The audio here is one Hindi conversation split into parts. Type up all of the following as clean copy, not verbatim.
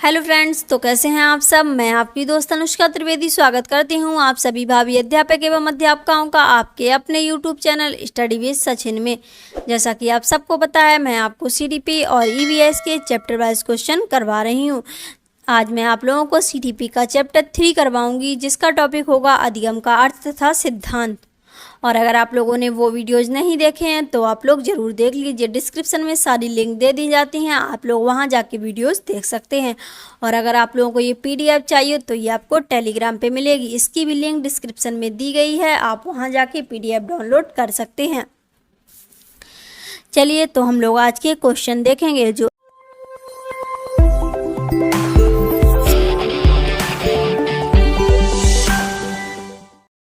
हेलो फ्रेंड्स, तो कैसे हैं आप सब। मैं आपकी दोस्त अनुष्का त्रिवेदी स्वागत करती हूं आप सभी भावी अध्यापक एवं अध्यापकों का आपके अपने YouTube channel study with Sachin में। जैसा कि आप सबको पता है, मैं आपको सीडीपी और ईवीएस के चैप्टर वाइज क्वेश्चन करवा रही हूं। आज मैं आप लोगों को सीडीपी का चैप्टर 3 करवाऊंगी, जिसका टॉपिक होगा अधिगम का अर्थ तथा सिद्धांत। और अगर आप लोगों ने वो वीडियोज़ नहीं देखे हैं तो आप लोग ज़रूर देख लीजिए। डिस्क्रिप्शन में सारी लिंक दे दी जाती हैं, आप लोग वहां जाके वीडियोज़ देख सकते हैं। और अगर आप लोगों को ये पीडीएफ चाहिए तो ये आपको टेलीग्राम पे मिलेगी, इसकी भी लिंक डिस्क्रिप्शन में दी गई है, आप वहां जाके पीडीएफ डाउनलोड कर सकते हैं। चलिए, तो हम लोग आज के क्वेश्चन देखेंगे। जो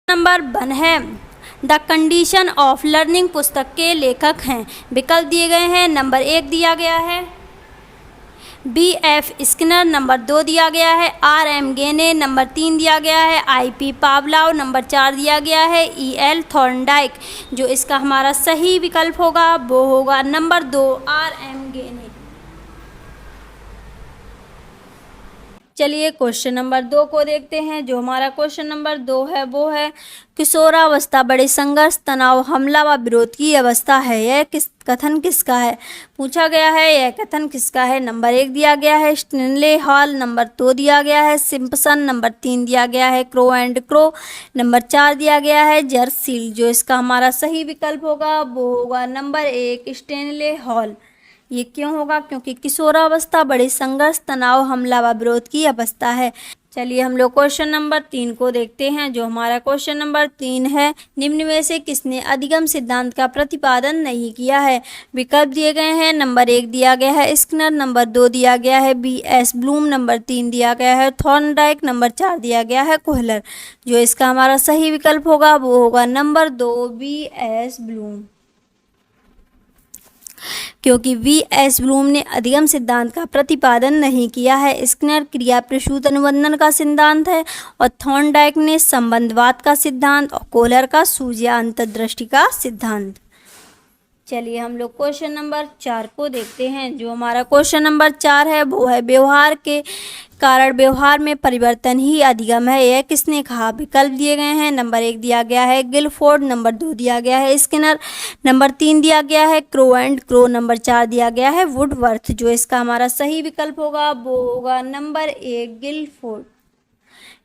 नंबर 1 है द कंडीशन ऑफ लर्निंग पुस्तक के लेखक हैं। विकल्प दिए गए हैं। नंबर 1 दिया गया है B.F. स्किनर, नंबर 2 दिया गया है R.M. गेने, नंबर 3 दिया गया है I.P. पावलाव, नंबर 4 दिया गया है E.L. थॉर्नडाइक। जो इसका हमारा सही विकल्प होगा वो होगा नंबर 2 R.M. गेने। चलिए, क्वेश्चन नंबर 2 को देखते हैं। जो हमारा क्वेश्चन नंबर 2 है वो है किशोरावस्था बड़े संघर्ष, तनाव, हमला व विरोध की अवस्था है। यह कथन किसका है पूछा गया है। यह कथन किसका है। नंबर 1 दिया गया है स्टैनले हॉल, नंबर 2 दिया गया है सिम्पसन, नंबर 3 दिया गया है क्रो एंड क्रो, नंबर 4 दिया गया है जर्सील। जो इसका हमारा सही विकल्प होगा वो होगा नंबर 1 स्टैनले हॉल। ये क्यों होगा? क्योंकि किशोरावस्था बड़े संघर्ष, तनाव, हमला व विरोध की अवस्था है। चलिए, हम लोग क्वेश्चन नंबर 3 को देखते हैं। जो हमारा क्वेश्चन नंबर 3 है निम्न में से किसने अधिगम सिद्धांत का प्रतिपादन नहीं किया है। विकल्प दिए गए हैं। नंबर 1 दिया गया है स्किनर, नंबर 2 दिया गया है B.S. ब्लूम, नंबर 3 दिया गया है थॉर्नडाइक, नंबर 4 दिया गया है कोहलर। जो इसका हमारा सही विकल्प होगा वो होगा नंबर 2 B.S. ब्लूम। क्योंकि V.S. ब्लूम ने अधिगम सिद्धांत का प्रतिपादन नहीं किया है। स्किनर क्रिया प्रसूत अनुबंधन का सिद्धांत है और थॉर्नडाइक ने संबंधवाद का सिद्धांत और कोहलर का सूर्य अंतर्दृष्टि का सिद्धांत। चलिए, हम लोग क्वेश्चन नंबर 4 को देखते हैं। जो हमारा क्वेश्चन नंबर 4 है वो है व्यवहार के कारण व्यवहार में परिवर्तन ही अधिगम है। यह किसने कहा। विकल्प दिए गए हैं। नंबर 1 दिया गया है गिलफोर्ड, नंबर 2 दिया गया है स्किनर, नंबर 3 दिया गया है क्रो एंड क्रो, नंबर 4 दिया गया है वुडवर्थ। जो इसका हमारा सही विकल्प होगा वो होगा नंबर 1 गिलफोर्ड।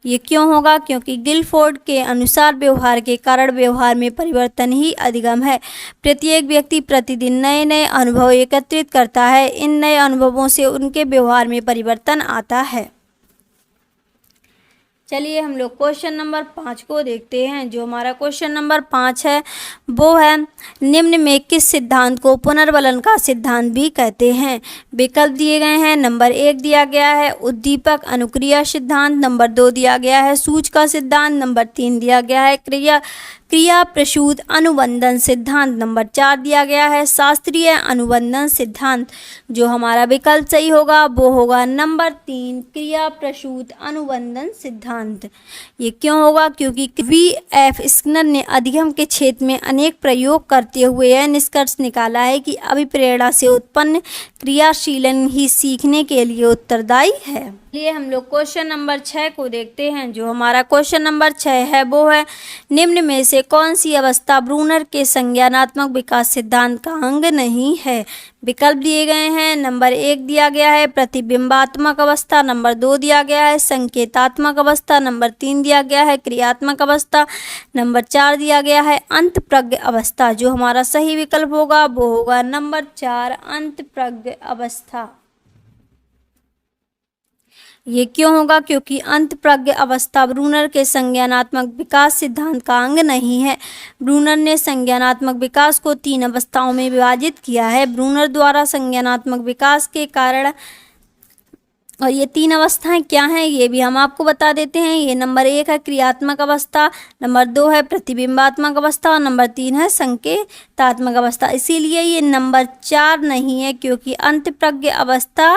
ये क्यों होगा? क्योंकि गिलफोर्ड के अनुसार व्यवहार के कारण व्यवहार में परिवर्तन ही अधिगम है। प्रत्येक व्यक्ति प्रतिदिन नए नए अनुभव एकत्रित करता है, इन नए अनुभवों से उनके व्यवहार में परिवर्तन आता है। चलिए, हम लोग क्वेश्चन नंबर 5 को देखते हैं। जो हमारा क्वेश्चन नंबर 5 है वो है निम्न में किस सिद्धांत को पुनर्वलन का सिद्धांत भी कहते हैं। विकल्प दिए गए हैं। नंबर 1 दिया गया है उद्दीपक अनुक्रिया सिद्धांत, नंबर 2 दिया गया है सूच का सिद्धांत, नंबर 3 दिया गया है क्रिया प्रसूत अनुबंधन सिद्धांत, नंबर 4 दिया गया है शास्त्रीय अनुबंधन सिद्धांत। जो हमारा विकल्प सही होगा वो होगा नंबर 3 क्रिया प्रसूत अनुबंधन सिद्धांत। ये क्यों होगा? क्योंकि V.F. स्किनर ने अधिगम के क्षेत्र में अनेक प्रयोग करते हुए यह निष्कर्ष निकाला है कि अभिप्रेरणा से उत्पन्न क्रियाशीलन ही सीखने के लिए उत्तरदायी है। चलिए, हम लोग क्वेश्चन नंबर 6 को देखते हैं। जो हमारा क्वेश्चन नंबर 6 है वो है निम्न में से कौन सी अवस्था ब्रूनर के संज्ञानात्मक विकास सिद्धांत का अंग नहीं है। विकल्प दिए गए हैं। नंबर 1 दिया गया है प्रतिबिंबात्मक अवस्था, नंबर 2 दिया गया है संकेतात्मक अवस्था, नंबर 3 दिया गया है क्रियात्मक अवस्था, नंबर 4 दिया गया है अंतःप्रज्ञ अवस्था। जो हमारा सही विकल्प होगा वो होगा नंबर 4 अंतःप्रज्ञ अवस्था। ये क्यों होगा? क्योंकि अंतःप्रज्ञ अवस्था ब्रूनर के संज्ञानात्मक विकास सिद्धांत का अंग नहीं है। ब्रूनर ने संज्ञानात्मक विकास को 3 अवस्थाओं में विभाजित किया है। ब्रूनर द्वारा संज्ञानात्मक विकास के कारण, और ये 3 अवस्थाएं क्या हैं ये भी हम आपको बता देते हैं। ये नंबर 1 है क्रियात्मक अवस्था, नंबर 2 है प्रतिबिंबात्मक अवस्था और नंबर 3 है संकेतात्मक अवस्था। इसीलिए ये नंबर 4 नहीं है, क्योंकि अंतःप्रज्ञ अवस्था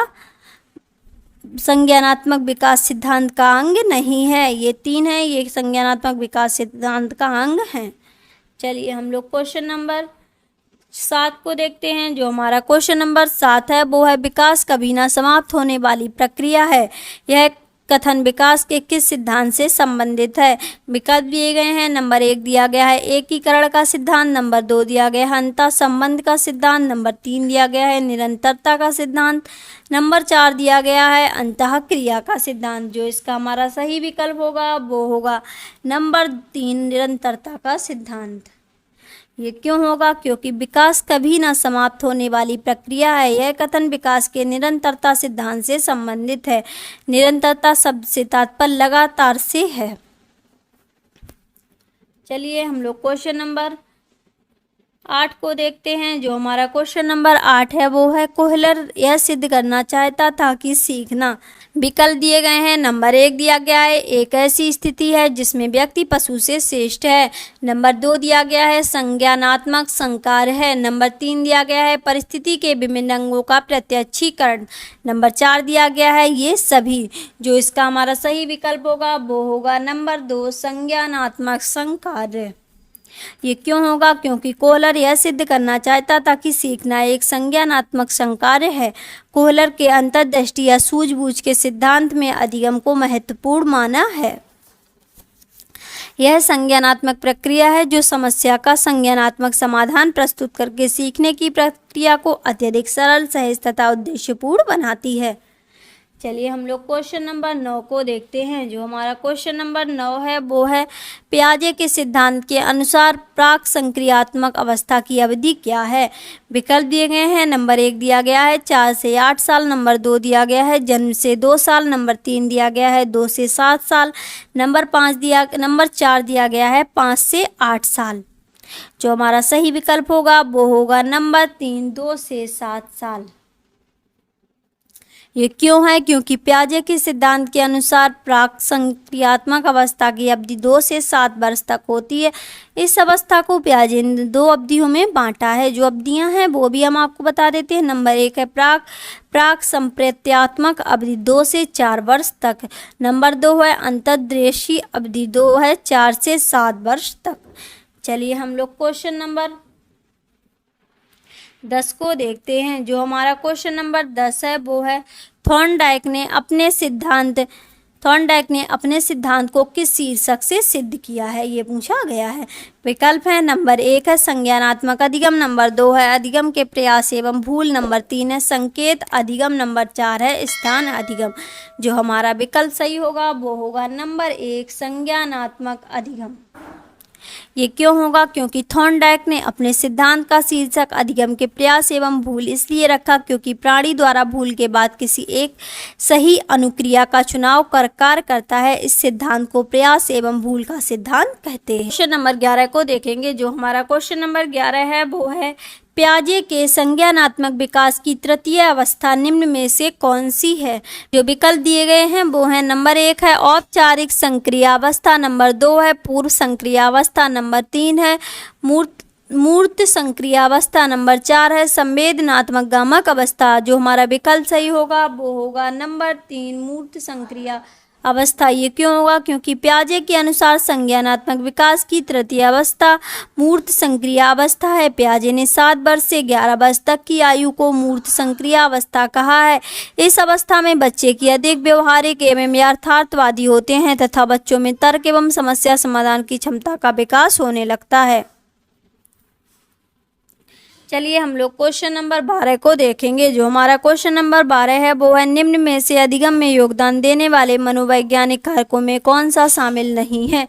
संज्ञानात्मक विकास सिद्धांत का अंग नहीं है। ये 3 है, ये संज्ञानात्मक विकास सिद्धांत का अंग है। चलिए, हम लोग क्वेश्चन नंबर 7 को देखते हैं। जो हमारा क्वेश्चन नंबर 7 है वो है विकास कभी ना समाप्त होने वाली प्रक्रिया है। यह कथन विकास के किस सिद्धांत से संबंधित है? विकल्प दिए गए हैं। नंबर 1 दिया गया है एकीकरण का सिद्धांत, नंबर 2 दिया गया है अंतः संबंध का सिद्धांत, नंबर 3 दिया गया है निरंतरता का सिद्धांत, नंबर 4 दिया गया है अंतः क्रिया का सिद्धांत। जो इसका हमारा सही विकल्प होगा वो होगा नंबर 3 निरंतरता का सिद्धांत। ये क्यों होगा? क्योंकि विकास कभी न समाप्त होने वाली प्रक्रिया है। यह कथन विकास के निरंतरता सिद्धांत से संबंधित है। निरंतरता शब्द से तात्पर्य लगातार से है। चलिए हम लोग क्वेश्चन नंबर 8 को देखते हैं। जो हमारा क्वेश्चन नंबर 8 है वो है कोहलर यह सिद्ध करना चाहता था कि सीखना। विकल्प दिए गए हैं। नंबर 1 दिया गया है एक ऐसी स्थिति है जिसमें व्यक्ति पशु से श्रेष्ठ है, नंबर 2 दिया गया है संज्ञानात्मक संकार है, नंबर 3 दिया गया है परिस्थिति के विभिन्न अंगों का प्रत्यक्षीकरण, नंबर 4 दिया गया है ये सभी। जो इसका हमारा सही विकल्प होगा वो होगा नंबर 2 संज्ञानात्मक संकार। ये क्यों होगा? क्योंकि कोहलर यह सिद्ध करना चाहता था कि सीखना एक संज्ञानात्मक संकार्य है। कोहलर के अंतर्दृष्टि या सूझबूझ के सिद्धांत में अधिगम को महत्वपूर्ण माना है। यह संज्ञानात्मक प्रक्रिया है जो समस्या का संज्ञानात्मक समाधान प्रस्तुत करके सीखने की प्रक्रिया को अत्यधिक सरल, सहज तथा उद्देश्यपूर्ण बनाती है। चलिए हम लोग क्वेश्चन नंबर 9 को देखते हैं। जो हमारा क्वेश्चन नंबर 9 है वो है पियाजे के सिद्धांत के अनुसार प्राक संक्रियात्मक अवस्था की अवधि क्या है? विकल्प दिए गए हैं। नंबर 1 दिया गया है 4 से 8 साल, नंबर 2 दिया गया है जन्म से 2 साल, नंबर 3 दिया गया है 2 से 7 साल, नंबर 4 दिया गया है 5 से 8 साल। जो हमारा सही विकल्प होगा वो होगा नंबर 3 2 से 7 साल। ये क्यों है? क्योंकि पियाजे के सिद्धांत के अनुसार प्राक संक्रियात्मक अवस्था की अवधि 2 से 7 वर्ष तक होती है। इस अवस्था को पियाजे ने 2 अवधियों में बांटा है। जो अवधियां हैं वो भी हम आपको बता देते हैं। नंबर 1 है प्राक संप्रेत्यात्मक अवधि 2 से 4 वर्ष तक, नंबर 2 है अंतर्देशीय अवधि 2 है 4 से 7 वर्ष तक। चलिए हम लोग क्वेश्चन नंबर 10 को देखते हैं। जो हमारा क्वेश्चन नंबर 10 है वो है थॉर्नडाइक ने अपने सिद्धांत को किस शीर्षक से सिद्ध किया है? ये पूछा गया है। विकल्प है। नंबर 1 है संज्ञानात्मक अधिगम, नंबर 2 है अधिगम के प्रयास एवं भूल, नंबर 3 है संकेत अधिगम, नंबर 4 है स्थान अधिगम। जो हमारा विकल्प सही होगा वो होगा नंबर 1 संज्ञानात्मक अधिगम। ये क्यों होगा? क्योंकि थॉर्नडाइक ने अपने सिद्धांत का शीर्षक अधिगम के प्रयास एवं भूल इसलिए रखा क्योंकि प्राणी द्वारा भूल के बाद किसी एक सही अनुक्रिया का चुनाव कर कार्य करता है। इस सिद्धांत को प्रयास एवं भूल का सिद्धांत कहते हैं। क्वेश्चन नंबर 11 को देखेंगे। जो हमारा क्वेश्चन नंबर 11 है वो है पियाजे के संज्ञानात्मक विकास की तृतीय अवस्था निम्न में से कौन सी है? जो विकल्प दिए गए हैं वो है। नंबर 1 है औपचारिक संक्रियावस्था, नंबर 2 है पूर्व संक्रियावस्था, नंबर 3 है मूर्त संक्रियावस्था, नंबर 4 है संवेदनात्मक गामक अवस्था। जो हमारा विकल्प सही होगा वो होगा नंबर 3 मूर्त संक्रिया अवस्था। ये क्यों होगा? क्योंकि पियाजे के अनुसार संज्ञानात्मक विकास की तृतीय अवस्था मूर्त संक्रिया अवस्था है। पियाजे ने 7 वर्ष से 11 वर्ष तक की आयु को मूर्त संक्रिया अवस्था कहा है। इस अवस्था में बच्चे की अधिक व्यवहारिक एवं यथार्थवादी होते हैं तथा बच्चों में तर्क एवं समस्या समाधान की क्षमता का विकास होने लगता है। चलिए हम लोग क्वेश्चन नंबर 12 को देखेंगे। जो हमारा क्वेश्चन नंबर 12 है वो है निम्न में से अधिगम में योगदान देने वाले मनोवैज्ञानिक कारकों में कौन सा शामिल नहीं है?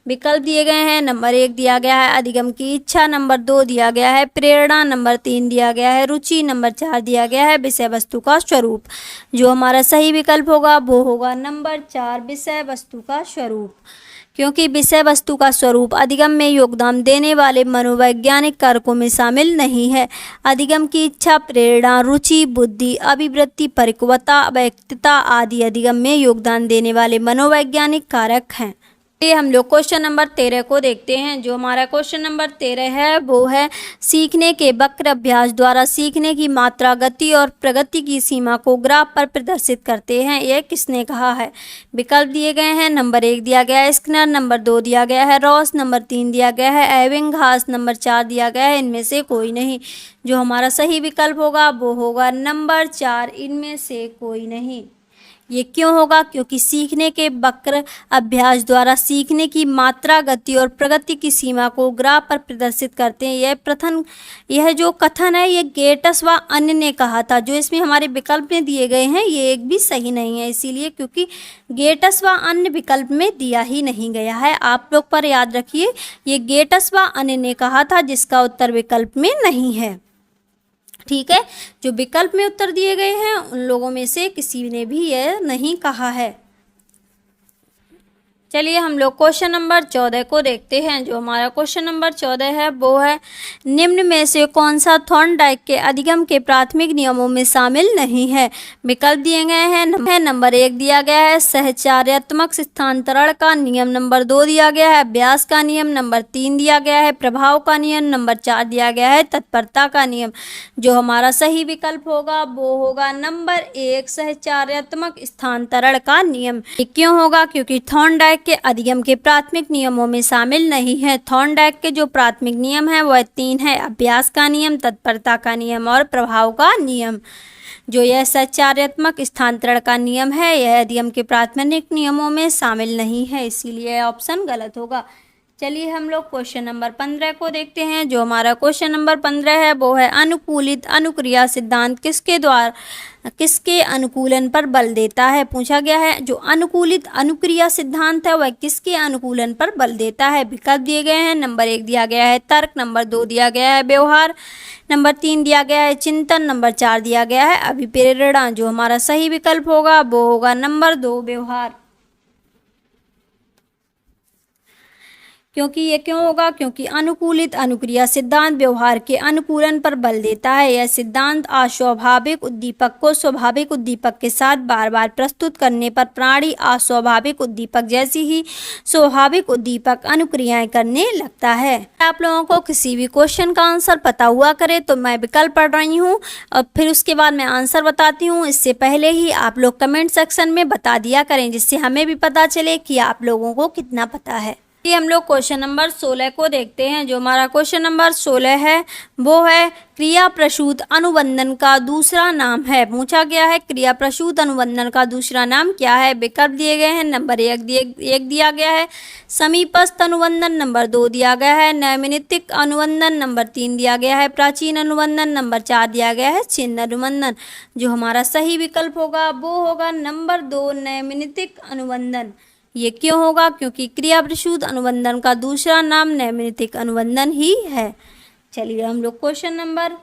विकल्प दिए गए हैं। नंबर 1 दिया गया है अधिगम की इच्छा, नंबर 2 दिया गया है प्रेरणा, नंबर 3 दिया गया है रुचि, नंबर 4 दिया गया है विषय वस्तु का स्वरूप। जो हमारा सही विकल्प होगा वो होगा नंबर 4 विषय वस्तु का स्वरूप। क्योंकि विषय वस्तु का स्वरूप अधिगम में योगदान देने वाले मनोवैज्ञानिक कारकों में शामिल नहीं है। अधिगम की इच्छा, प्रेरणा, रुचि, बुद्धि, अभिवृत्ति, परिपक्वता, व्यक्तिता आदि अधिगम में योगदान देने वाले मनोवैज्ञानिक कारक हैं। ये हम लोग क्वेश्चन नंबर 13 को देखते हैं। जो हमारा क्वेश्चन नंबर 13 है वो है सीखने के वक्र अभ्यास द्वारा सीखने की मात्रा, गति और प्रगति की सीमा को ग्राफ पर प्रदर्शित करते हैं। यह किसने कहा है? विकल्प दिए गए हैं। नंबर 1 दिया गया है स्किनर, नंबर 2 दिया गया है रॉस, नंबर 3 दिया गया है एबिंगहास, नंबर 4 दिया गया है इनमें से कोई नहीं। जो हमारा सही विकल्प होगा वो होगा नंबर 4, इनमें से कोई नहीं। ये क्यों होगा? क्योंकि सीखने के वक्र अभ्यास द्वारा सीखने की मात्रा, गति और प्रगति की सीमा को ग्राफ पर प्रदर्शित करते हैं। यह जो कथन है ये गेटस व अन्य ने कहा था। जो इसमें हमारे विकल्प में दिए गए हैं ये एक भी सही नहीं है, इसीलिए क्योंकि गेटस व अन्य विकल्प में दिया ही नहीं गया है। आप लोग पर याद रखिए ये गेटस व अन्य ने कहा था, जिसका उत्तर विकल्प में नहीं है। ठीक है, जो विकल्प में उत्तर दिए गए हैं उन लोगों में से किसी ने भी यह नहीं कहा है। चलिए हम लोग क्वेश्चन नंबर 14 को देखते हैं। जो हमारा क्वेश्चन नंबर 14 है वो है निम्न में से कौन सा थॉर्नडाइक के अधिगम के प्राथमिक नियमों में शामिल नहीं है? विकल्प दिए गए हैं। नंबर 1 दिया गया है सहचार्यात्मक स्थानांतरण का नियम, नंबर 2 दिया गया है अभ्यास का नियम, नंबर 3 दिया गया है प्रभाव का नियम, नंबर 4 दिया गया है तत्परता का नियम। जो हमारा सही विकल्प होगा वो होगा नंबर 1 सहचार्यात्मक स्थानांतरण का नियम। ये क्यों होगा? क्योंकि थॉर्नडाइक के अधिगम के प्राथमिक नियमों में शामिल नहीं है। थॉर्नडाइक के जो प्राथमिक नियम है वह 3 है, अभ्यास का नियम, तत्परता का नियम और प्रभाव का नियम। जो यह सहचार्यात्मक स्थानांतरण का नियम है यह अधिगम के प्राथमिक नियमों में शामिल नहीं है, इसीलिए ऑप्शन गलत होगा। चलिए हम लोग क्वेश्चन नंबर 15 को देखते हैं। जो हमारा क्वेश्चन नंबर 15 है वो है अनुकूलित अनुक्रिया सिद्धांत किसके अनुकूलन पर बल देता है? पूछा गया है जो अनुकूलित अनुक्रिया सिद्धांत है वह किसके अनुकूलन पर बल देता है? विकल्प दिए गए हैं। नंबर 1 दिया गया है तर्क, नंबर 2 दिया गया है व्यवहार, नंबर 3 दिया गया है चिंतन, नंबर 4 दिया गया है अभिप्रेरणा। जो हमारा सही विकल्प होगा वो होगा नंबर 2 व्यवहार। क्योंकि ये क्यों होगा? क्योंकि अनुकूलित अनुक्रिया सिद्धांत व्यवहार के अनुकूलन पर बल देता है। यह सिद्धांत अस्वाभाविक उद्दीपक को स्वाभाविक उद्दीपक के साथ बार बार प्रस्तुत करने पर प्राणी अस्वाभाविक उद्दीपक जैसी ही स्वाभाविक उद्दीपक अनुक्रियाएं करने लगता है। आप लोगों को किसी भी क्वेश्चन का आंसर पता हुआ करे तो मैं विकल्प पढ़ रही हूँ और फिर उसके बाद मैं आंसर बताती हूँ। इससे पहले ही आप लोग कमेंट सेक्शन में बता दिया करें, जिससे हमें भी पता चले कि आप लोगों को कितना पता है। हम लोग क्वेश्चन नंबर 16 को देखते हैं। जो हमारा क्वेश्चन नंबर 16 है वो है क्रिया प्रसूत अनुबंधन का दूसरा नाम है। पूछा गया है क्रिया प्रसूत अनुबंधन का दूसरा नाम क्या है? विकल्प दिए गए हैं। नंबर 1 दिया गया है समीपस्थ अनुबंधन, नंबर 2 दिया गया है नैमित्तिक अनुबंधन, नंबर 3 दिया गया है प्राचीन अनुबंधन, नंबर 4 दिया गया है चिन्ह अनुबंधन। जो हमारा सही विकल्प होगा वो होगा नंबर 2 नैमित्तिक अनुबंधन। ये क्यों होगा? क्योंकि क्रिया प्रसूत अनुबंधन का दूसरा नाम नैमित्तिक अनुबंधन ही है। चलिए हम लोग क्वेश्चन नंबर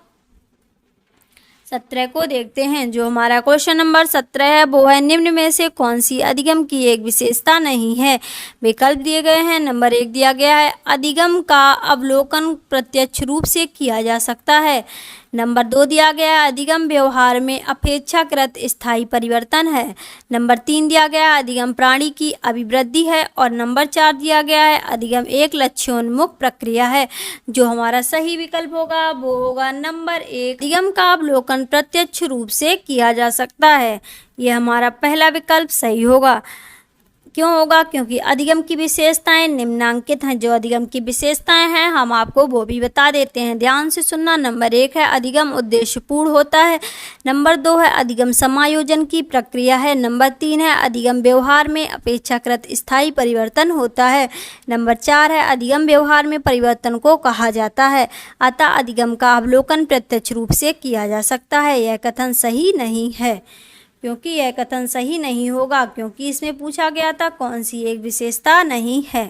17 को देखते हैं। जो हमारा क्वेश्चन नंबर 17 है वो है निम्न में से कौन सी अधिगम की एक विशेषता नहीं है? विकल्प दिए गए हैं। नंबर 1 दिया गया है अधिगम का अवलोकन प्रत्यक्ष रूप से किया जा सकता है, नंबर 2 दिया गया है अधिगम व्यवहार में अपेक्षाकृत स्थायी परिवर्तन है, नंबर 3 दिया गया है अधिगम प्राणी की अभिवृद्धि है और नंबर 4 दिया गया है अधिगम एक लक्ष्योन्मुख प्रक्रिया है। जो हमारा सही विकल्प होगा वो होगा नंबर 1 अधिगम का अवलोकन प्रत्यक्ष रूप से किया जा सकता है। यह हमारा पहला विकल्प सही होगा। क्यों होगा? क्योंकि अधिगम की विशेषताएं निम्नांकित हैं। जो अधिगम की विशेषताएं हैं हम आपको वो भी बता देते हैं, ध्यान से सुनना। नंबर 1 है अधिगम उद्देश्यपूर्ण होता है, नंबर 2 है अधिगम समायोजन की प्रक्रिया है, नंबर 3 है अधिगम व्यवहार में अपेक्षाकृत स्थायी परिवर्तन होता है, नंबर 4 है अधिगम व्यवहार में परिवर्तन को कहा जाता है। अतः अधिगम का अवलोकन प्रत्यक्ष रूप से किया जा सकता है। यह कथन सही नहीं है। क्योंकि यह कथन सही नहीं होगा क्योंकि इसमें पूछा गया था कौन सी एक विशेषता नहीं है।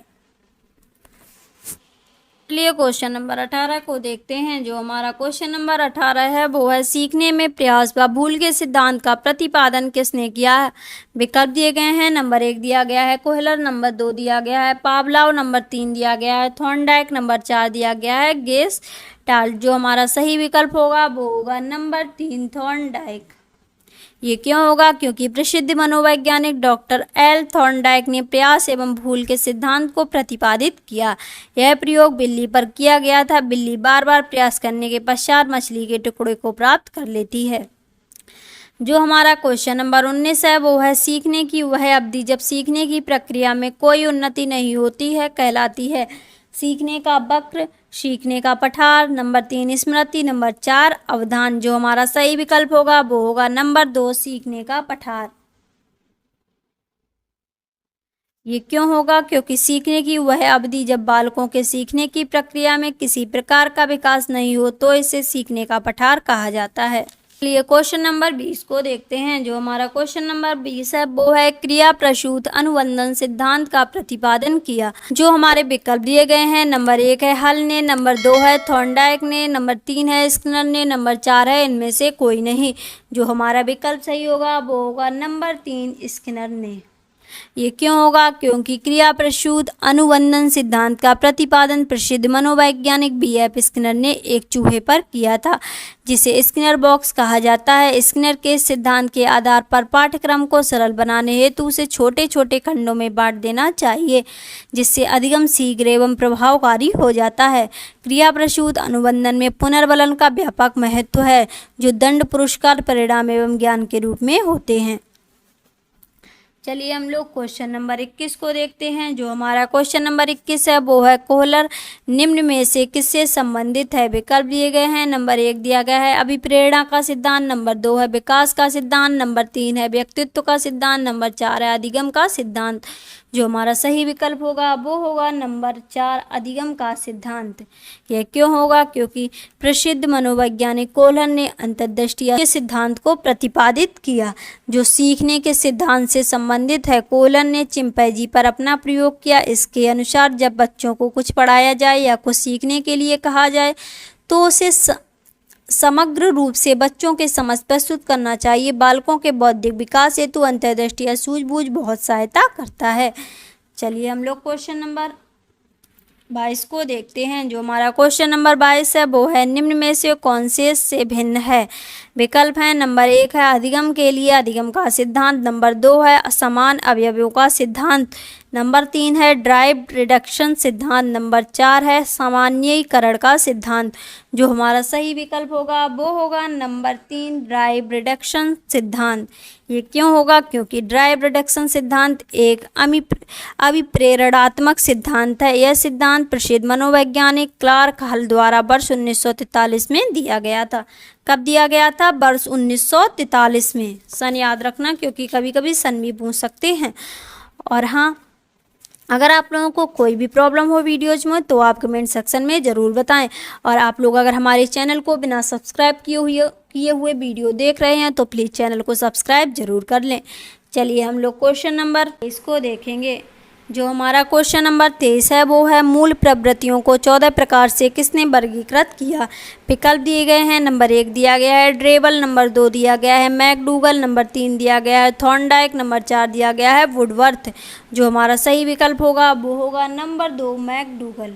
चलिए क्वेश्चन नंबर 18 को देखते हैं। जो हमारा क्वेश्चन नंबर 18 है वो है सीखने में प्रयास व भूल के सिद्धांत का प्रतिपादन किसने किया है? विकल्प दिए गए हैं। नंबर 1 दिया गया है कोहलर, नंबर 2 दिया गया है पावलोव, नंबर 3 दिया गया है थॉर्नडाइक, नंबर 4 दिया गया है गेस्टाल्ट। जो हमारा सही विकल्प होगा वो होगा नंबर 3 थॉर्नडाइक। ये क्यों होगा? क्योंकि प्रसिद्ध मनोवैज्ञानिक डॉक्टर एल थॉर्नडाइक ने प्रयास एवं भूल के सिद्धांत को प्रतिपादित किया। यह प्रयोग बिल्ली पर किया गया था। बिल्ली बार बार प्रयास करने के पश्चात मछली के टुकड़े को प्राप्त कर लेती है। जो हमारा क्वेश्चन नंबर 19 है वो है सीखने की वह अवधि जब सीखने की प्रक्रिया में कोई उन्नति नहीं होती है कहलाती है। सीखने का वक्र, सीखने का पठार, नंबर 3 स्मृति, नंबर 4 अवधान। जो हमारा सही विकल्प होगा वो होगा नंबर 2 सीखने का पठार। ये क्यों होगा? क्योंकि सीखने की वह अवधि जब बालकों के सीखने की प्रक्रिया में किसी प्रकार का विकास नहीं हो तो इसे सीखने का पठार कहा जाता है। चलिए क्वेश्चन नंबर 20 को देखते हैं। जो हमारा क्वेश्चन नंबर 20 है वो है क्रिया प्रसूत अनुबंधन सिद्धांत का प्रतिपादन किया। जो हमारे विकल्प दिए गए हैं, नंबर 1 है हल ने, नंबर 2 है थॉर्नडाइक ने, नंबर 3 है स्किनर ने, नंबर 4 है इनमें से कोई नहीं। जो हमारा विकल्प सही होगा वो होगा नंबर 3 स्किनर ने। ये क्यों होगा? क्योंकि क्रिया प्रसूत अनुबंधन सिद्धांत का प्रतिपादन प्रसिद्ध मनोवैज्ञानिक B.F. स्किनर ने एक चूहे पर किया था, जिसे स्किनर बॉक्स कहा जाता है। स्किनर के सिद्धांत के आधार पर पाठ्यक्रम को सरल बनाने हेतु उसे छोटे छोटे खंडों में बांट देना चाहिए, जिससे अधिगम शीघ्र एवं प्रभावकारी हो जाता है। क्रिया प्रसूत अनुबंधन में पुनर्बलन का व्यापक महत्व है, जो दंड, पुरस्कार, परिणाम एवं ज्ञान के रूप में होते हैं। चलिए हम लोग क्वेश्चन नंबर 21 को देखते हैं। जो हमारा क्वेश्चन नंबर 21 है वो है कोहलर निम्न में से किससे संबंधित है? विकल्प दिए गए हैं। नंबर 1 दिया गया है अभिप्रेरणा का सिद्धांत, नंबर 2 है विकास का सिद्धांत, नंबर 3 है व्यक्तित्व का सिद्धांत, नंबर 4 है अधिगम का सिद्धांत। जो हमारा सही विकल्प होगा वो होगा नंबर 4 अधिगम का सिद्धांत। यह क्यों होगा? क्योंकि प्रसिद्ध मनोवैज्ञानिक कोहलर ने अंतर्दृष्टि के सिद्धांत को प्रतिपादित किया, जो सीखने के सिद्धांत से संबंधित है। कोहलर ने चिंपैंजी पर अपना प्रयोग किया। इसके अनुसार जब बच्चों को कुछ पढ़ाया जाए या कुछ सीखने के लिए कहा जाए तो उसे समग्र रूप से बच्चों के समझ प्रस्तुत करना चाहिए। बालकों के बौद्धिक विकास हेतु अंतर्दृष्टि या सूझबूझ बहुत सहायता करता है। चलिए हम लोग क्वेश्चन नंबर 22 को देखते हैं। जो हमारा क्वेश्चन नंबर 22 है वो है निम्न में से कौन से भिन्न है? विकल्प है। नंबर 1 है अधिगम के लिए अधिगम का सिद्धांत, नंबर 2 है असमान अवयवों का सिद्धांत, नंबर 3 है ड्राइव रिडक्शन सिद्धांत, नंबर 4 है सामान्यीकरण का सिद्धांत। जो हमारा सही विकल्प होगा वो होगा नंबर 3 ड्राइव रिडक्शन सिद्धांत। ये क्यों होगा? क्योंकि ड्राइव रिडक्शन सिद्धांत एक अभिप्रेरणात्मक सिद्धांत है। यह सिद्धांत प्रसिद्ध मनोवैज्ञानिक क्लार्क हल द्वारा वर्ष 1943 में दिया गया था। कब दिया गया था? वर्ष 1943 में। सन याद रखना, क्योंकि कभी कभी सन भी पूछ सकते हैं। और हाँ, अगर आप लोगों को कोई भी प्रॉब्लम हो वीडियोज में तो आप कमेंट सेक्शन में ज़रूर बताएं। और आप लोग अगर हमारे चैनल को बिना सब्सक्राइब किए हुए वीडियो देख रहे हैं तो प्लीज़ चैनल को सब्सक्राइब ज़रूर कर लें। चलिए हम लोग क्वेश्चन नंबर 23 को देखेंगे। जो हमारा क्वेश्चन नंबर 23 है वो है मूल प्रवृत्तियों को 14 प्रकार से किसने वर्गीकृत किया? विकल्प दिए गए हैं। नंबर 1 दिया गया है ड्रेबल, नंबर 2 दिया गया है मैकडूगल, नंबर 3 दिया गया है थॉर्नडाइक, नंबर 4 दिया गया है वुडवर्थ। जो हमारा सही विकल्प होगा वो होगा नंबर 2 मैकडूगल।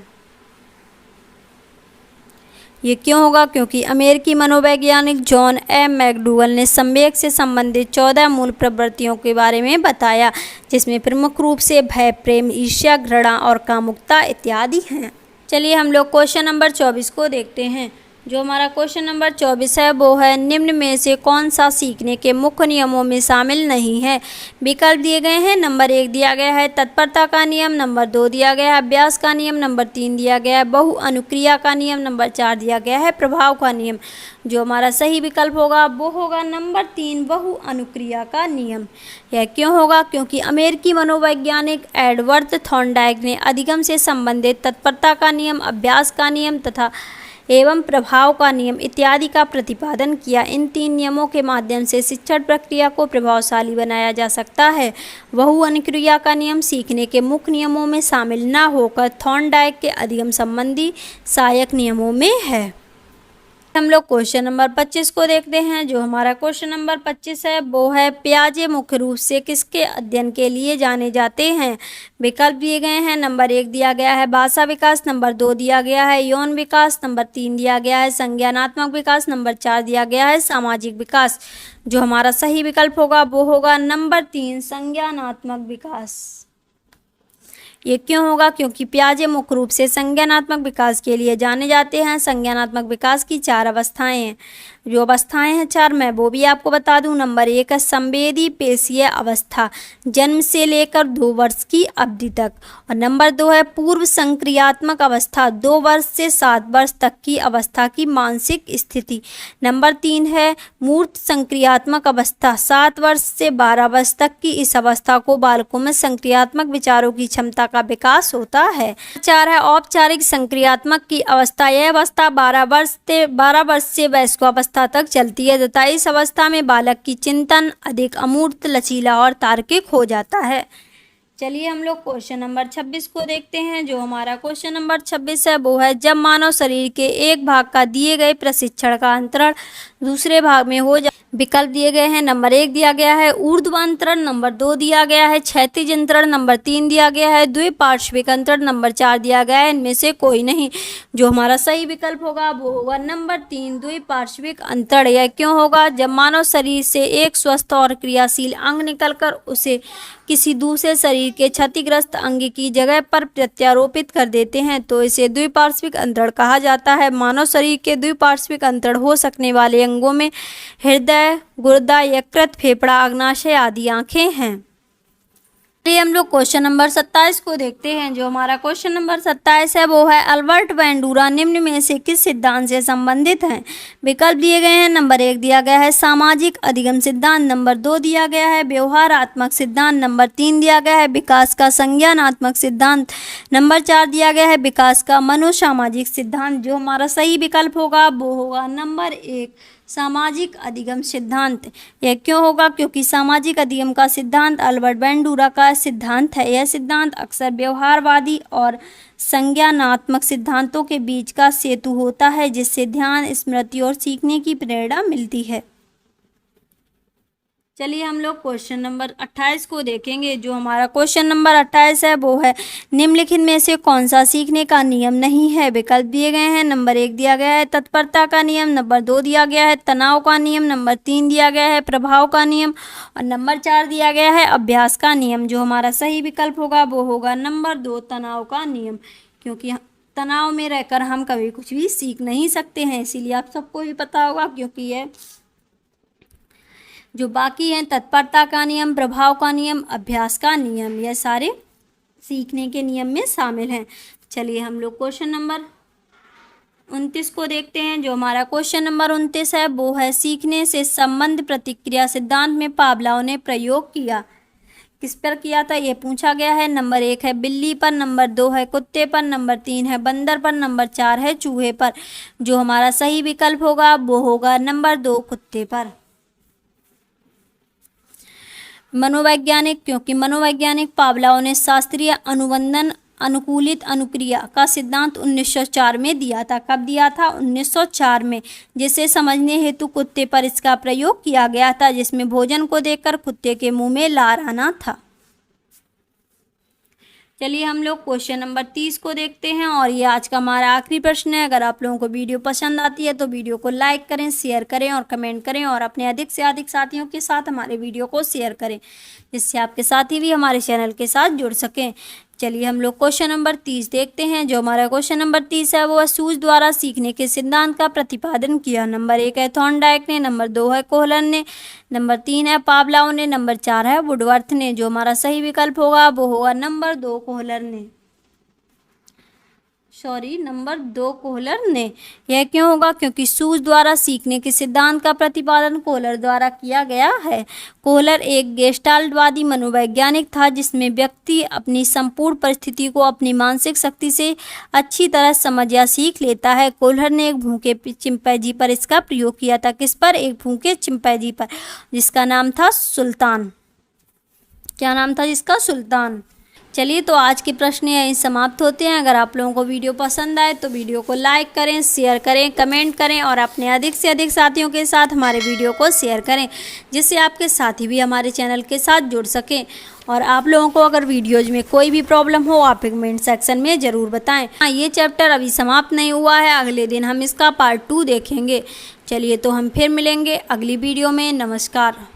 ये क्यों होगा? क्योंकि अमेरिकी मनोवैज्ञानिक जॉन एम मैकडूगल ने संवेग से संबंधित 14 मूल प्रवृत्तियों के बारे में बताया, जिसमें प्रमुख रूप से भय, प्रेम, ईर्ष्या, घृणा और कामुकता इत्यादि हैं। चलिए हम लोग क्वेश्चन नंबर 24 को देखते हैं। जो हमारा क्वेश्चन नंबर 24 है वो है निम्न में से कौन सा सीखने के मुख्य नियमों में शामिल नहीं है? विकल्प दिए गए हैं। नंबर 1 दिया गया है तत्परता का नियम, नंबर 2 दिया गया है अभ्यास का नियम, नंबर 3 दिया गया है बहु अनुक्रिया का नियम, नंबर 4 दिया गया है प्रभाव का नियम। जो हमारा सही विकल्प होगा वो होगा नंबर 3 बहु अनुक्रिया का नियम। यह क्यों होगा? क्योंकि अमेरिकी मनोवैज्ञानिक एडवर्ड थॉर्नडाइक ने अधिगम से संबंधित तत्परता का नियम, अभ्यास का नियम तथा एवं प्रभाव का नियम इत्यादि का प्रतिपादन किया। इन 3 नियमों के माध्यम से शिक्षण प्रक्रिया को प्रभावशाली बनाया जा सकता है। बहु अनुक्रिया का नियम सीखने के मुख्य नियमों में शामिल न होकर थॉर्नडाइक के अधिगम संबंधी सहायक नियमों में है। हम लोग क्वेश्चन नंबर 25 को देखते हैं। जो हमारा क्वेश्चन नंबर 25 है वो है पियाजे मुख्य रूप से किसके अध्ययन के लिए जाने जाते हैं। विकल्प दिए गए हैं। नंबर 1 दिया गया है भाषा विकास, नंबर 2 दिया गया है यौन विकास, नंबर 3 दिया गया है संज्ञानात्मक विकास, नंबर 4 दिया गया है सामाजिक विकास। जो हमारा सही विकल्प होगा वो होगा नंबर 3 संज्ञानात्मक विकास। ये क्यों होगा? क्योंकि पियाजे मुख्य रूप से संज्ञानात्मक विकास के लिए जाने जाते हैं। संज्ञानात्मक विकास की 4 अवस्थाएं हैं। जो अवस्थाएं हैं 4, मैं वो भी आपको बता दूं। नंबर 1 है संवेदी पेशीय अवस्था, जन्म से लेकर 2 वर्ष की अवधि तक। और नंबर 2 है पूर्व संक्रियात्मक अवस्था, 2 वर्ष से 7 वर्ष तक की अवस्था की मानसिक स्थिति। नंबर 3 है मूर्त संक्रियात्मक अवस्था, 7 वर्ष से 12 वर्ष तक की इस अवस्था को बालकों में संक्रियात्मक विचारों की क्षमता का विकास होता है। 4 है औपचारिक संक्रियात्मक की अवस्था, यह अवस्था 12 वर्ष से वयस्कावस्था तक चलती है तथा इस अवस्था में बालक की चिंतन अधिक अमूर्त, लचीला और तार्किक हो जाता है। चलिए हम लोग क्वेश्चन नंबर 26 को देखते हैं। जो हमारा क्वेश्चन नंबर 26 है वो है जब मानव शरीर के एक भाग का दिए गए प्रशिक्षण का अंतरण दूसरे भाग में हो जाए। विकल्प दिए गए हैं। नंबर 1 दिया गया है ऊर्ध्वांतरण, नंबर 2 दिया गया है क्षैतिज अंतरण, नंबर 3 दिया गया है द्विपार्श्विक अंतरण, नंबर 4 दिया गया है इनमें से कोई नहीं। जो हमारा सही विकल्प होगा वो होगा नंबर 3 द्विपार्श्विक अंतरण। यह क्यों होगा? जब मानव शरीर से एक स्वस्थ और क्रियाशील अंग निकलकर उसे किसी दूसरे शरीर के क्षतिग्रस्त अंग की जगह पर प्रत्यारोपित कर देते हैं तो इसे द्विपार्श्विक अंतरण कहा जाता है। मानव शरीर के द्विपार्श्विक अंतरण हो सकने वाले अंगों में हृदय, गुर्दा, यकृत, फेफड़ा, अग्नाशय आदि आंखें हैं। चलिए हम लोग क्वेश्चन नंबर 27 को देखते हैं। जो हमारा क्वेश्चन नंबर 27 है वो है अल्बर्ट बैंडूरा निम्न में से किस सिद्धांत से संबंधित हैं। विकल्प दिए गए हैं। नंबर 1 दिया गया है सामाजिक अधिगम सिद्धांत, नंबर 2 दिया गया है व्यवहारात्मक सिद्धांत, नंबर 3 दिया गया है विकास का संज्ञानात्मक सिद्धांत, नंबर 4 दिया गया है विकास का मनोसामाजिक सिद्धांत। जो हमारा सही विकल्प होगा वो होगा नंबर 1 सामाजिक अधिगम सिद्धांत। यह क्यों होगा? क्योंकि सामाजिक अधिगम का सिद्धांत अल्बर्ट बैंडूरा का सिद्धांत है। यह सिद्धांत अक्सर व्यवहारवादी और संज्ञानात्मक सिद्धांतों के बीच का सेतु होता है जिससे ध्यान, स्मृति और सीखने की प्रेरणा मिलती है। चलिए हम लोग क्वेश्चन नंबर 28 को देखेंगे। जो हमारा क्वेश्चन नंबर 28 है वो है निम्नलिखित में से कौन सा सीखने का नियम नहीं है। विकल्प दिए गए हैं। नंबर 1 दिया गया है तत्परता का नियम, नंबर 2 दिया गया है तनाव का नियम, नंबर 3 दिया गया है प्रभाव का नियम और नंबर 4 दिया गया है अभ्यास का नियम। जो हमारा सही विकल्प होगा वो होगा नंबर 2 तनाव का नियम। क्योंकि तनाव में रहकर हम कभी कुछ भी सीख नहीं सकते हैं, इसीलिए आप सबको भी पता होगा। क्योंकि ये जो बाकी हैं तत्परता का नियम, प्रभाव का नियम, अभ्यास का नियम, यह सारे सीखने के नियम में शामिल हैं। चलिए हम लोग क्वेश्चन नंबर 29 को देखते हैं। जो हमारा क्वेश्चन नंबर 29 है वो है सीखने से संबंध प्रतिक्रिया सिद्धांत में पावलोव ने प्रयोग किया। किस पर किया था ये पूछा गया है। नंबर 1 है बिल्ली पर, नंबर 2 है कुत्ते पर, नंबर 3 है बंदर पर, नंबर 4 है चूहे पर। जो हमारा सही विकल्प होगा वो होगा नंबर 2 कुत्ते पर। मनोवैज्ञानिक, क्योंकि मनोवैज्ञानिक पावलोव ने शास्त्रीय अनुबंधन अनुकूलित अनुक्रिया का सिद्धांत 1904 में दिया था। कब दिया था? 1904 में, जिसे समझने हेतु कुत्ते पर इसका प्रयोग किया गया था, जिसमें भोजन को देखकर कुत्ते के मुंह में लार आना था। चलिए हम लोग क्वेश्चन नंबर 30 को देखते हैं और ये आज का हमारा आखिरी प्रश्न है। अगर आप लोगों को वीडियो पसंद आती है तो वीडियो को लाइक करें, शेयर करें और कमेंट करें और अपने अधिक से अधिक साथियों के साथ हमारे वीडियो को शेयर करें, जिससे आपके साथी भी हमारे चैनल के साथ जुड़ सकें। चलिए हम लोग क्वेश्चन नंबर 30 देखते हैं। जो हमारा क्वेश्चन नंबर 30 है वो सूज द्वारा सीखने के सिद्धांत का प्रतिपादन किया। नंबर 1 है थॉर्नडाइक ने, नंबर 2 है कोहलर ने, नंबर 3 है पावलोव ने, नंबर 4 है वुडवर्थ ने। जो हमारा सही विकल्प होगा वो होगा नंबर 2 कोहलर ने, नंबर 2 कोहलर ने। यह क्यों होगा? क्योंकि सूज द्वारा सीखने के सिद्धांत का प्रतिपादन कोहलर द्वारा किया गया है। कोहलर एक गेस्टाल्टवादी मनोवैज्ञानिक था जिसमें व्यक्ति अपनी संपूर्ण परिस्थिति को अपनी मानसिक शक्ति से अच्छी तरह समझ या सीख लेता है। कोहलर ने एक भूखे चिंपैंजी पर इसका प्रयोग किया था। किस पर? एक भूखे चिंपैंजी पर, जिसका नाम था सुल्तान। क्या नाम था जिसका? सुल्तान। चलिए तो आज के प्रश्न यहीं समाप्त होते हैं। अगर आप लोगों को वीडियो पसंद आए तो वीडियो को लाइक करें, शेयर करें, कमेंट करें और अपने अधिक से अधिक साथियों के साथ हमारे वीडियो को शेयर करें, जिससे आपके साथी भी हमारे चैनल के साथ जुड़ सकें। और आप लोगों को अगर वीडियोज में कोई भी प्रॉब्लम हो आप कमेंट सेक्शन में ज़रूर बताएं। हाँ, ये चैप्टर अभी समाप्त नहीं हुआ है, अगले दिन हम इसका पार्ट 2 देखेंगे। चलिए तो हम फिर मिलेंगे अगली वीडियो में। नमस्कार।